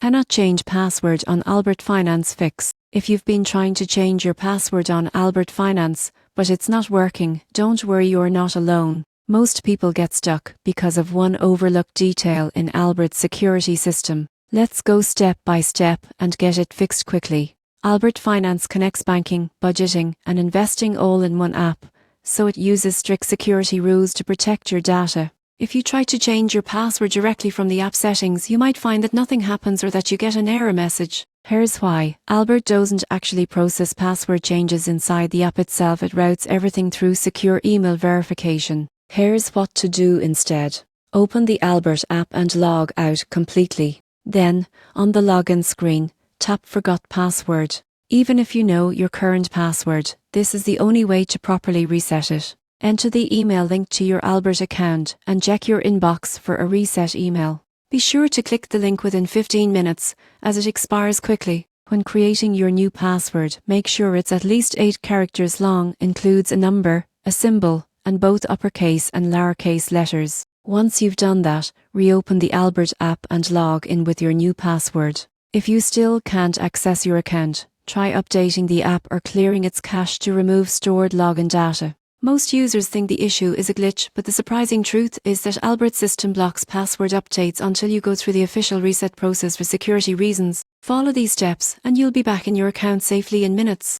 Cannot change password on Albert Finance fix. If you've been trying to change your password on Albert Finance, but it's not working, don't worry, you're not alone. Most people get stuck because of one overlooked detail in Albert's security system. Let's go step by step and get it fixed quickly. Albert Finance connects banking, budgeting, and investing all in one app, so it uses strict security rules to protect your data. If you try to change your password directly from the app settings, you might find that nothing happens or that you get an error message. Here's why. Albert doesn't actually process password changes inside the app itself, it routes everything through secure email verification. Here's what to do instead. Open the Albert app and log out completely. Then, on the login screen, tap Forgot Password. Even if you know your current password, this is the only way to properly reset it. Enter the email linked to your Albert account and check your inbox for a reset email. Be sure to click the link within 15 minutes, as it expires quickly. When creating your new password, make sure it's at least 8 characters long, includes a number, a symbol, and both uppercase and lowercase letters. Once you've done that, reopen the Albert app and log in with your new password. If you still can't access your account, try updating the app or clearing its cache to remove stored login data. Most users think the issue is a glitch, but the surprising truth is that Albert's system blocks password updates until you go through the official reset process for security reasons. Follow these steps and you'll be back in your account safely in minutes.